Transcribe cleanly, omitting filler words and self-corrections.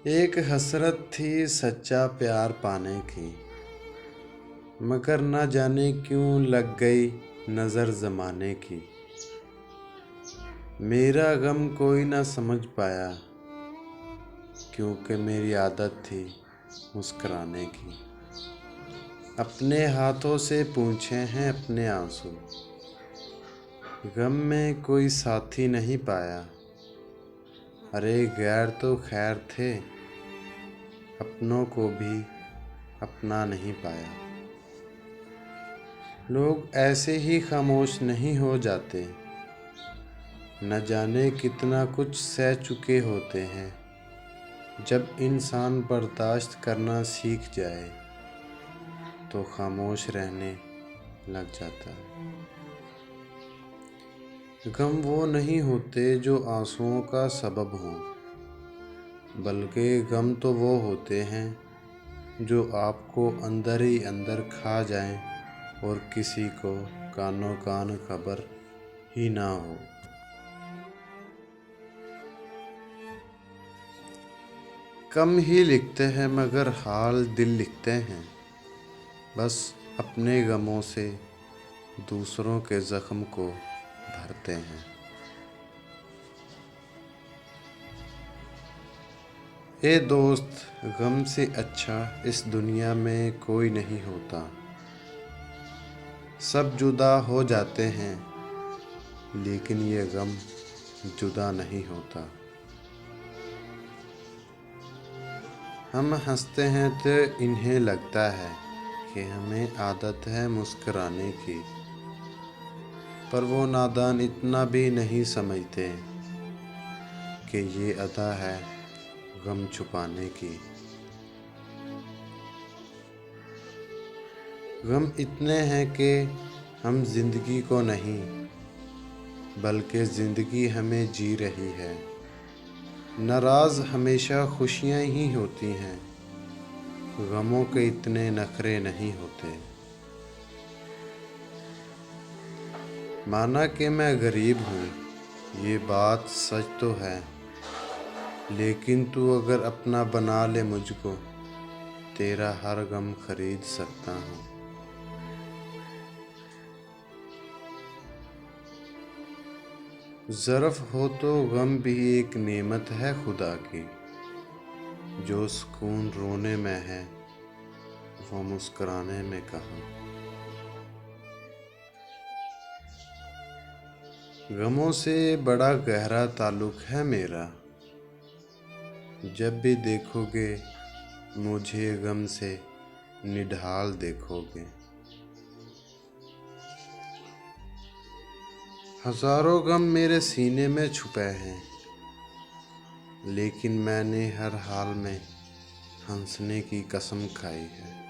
ایک حسرت تھی سچا پیار پانے کی، مگر نہ جانے کیوں لگ گئی نظر زمانے کی۔ میرا غم کوئی نہ سمجھ پایا، کیونکہ میری عادت تھی مسکرانے کی۔ اپنے ہاتھوں سے پونچھے ہیں اپنے آنسو، غم میں کوئی ساتھی نہیں پایا۔ ارے غیر تو خیر تھے، اپنوں کو بھی اپنا نہیں پایا۔ لوگ ایسے ہی خاموش نہیں ہو جاتے، نہ جانے کتنا کچھ سہ چکے ہوتے ہیں۔ جب انسان برداشت کرنا سیکھ جائے تو خاموش رہنے لگ جاتا ہے۔ غم وہ نہیں ہوتے جو آنسوؤں کا سبب ہوں، بلکہ غم تو وہ ہوتے ہیں جو آپ کو اندر ہی اندر کھا جائیں اور کسی کو کانوں کان خبر ہی نہ ہو۔ کم ہی لکھتے ہیں مگر حال دل لکھتے ہیں، بس اپنے غموں سے دوسروں کے زخم کو بھرتے ہیں۔ اے دوست، غم سے اچھا اس دنیا میں کوئی نہیں ہوتا۔ سب جدا ہو جاتے ہیں لیکن یہ غم جدا نہیں ہوتا۔ ہم ہنستے ہیں تو انہیں لگتا ہے کہ ہمیں عادت ہے مسکرانے کی، پر وہ نادان اتنا بھی نہیں سمجھتے کہ یہ ادا ہے غم چھپانے کی۔ غم اتنے ہیں کہ ہم زندگی کو نہیں، بلکہ زندگی ہمیں جی رہی ہے۔ ناراض ہمیشہ خوشیاں ہی ہوتی ہیں، غموں کے اتنے نخرے نہیں ہوتے۔ مانا کہ میں غریب ہوں، یہ بات سچ تو ہے، لیکن تو اگر اپنا بنا لے مجھ کو، تیرا ہر غم خرید سکتا ہوں۔ ظرف ہو تو غم بھی ایک نعمت ہے خدا کی، جو سکون رونے میں ہے وہ مسکرانے میں کہاں۔ غموں سے بڑا گہرا تعلق ہے میرا، جب بھی دیکھو گے مجھے غم سے نڈھال دیکھو گے۔ ہزاروں غم میرے سینے میں چھپے ہیں، لیکن میں نے ہر حال میں ہنسنے کی قسم کھائی ہے۔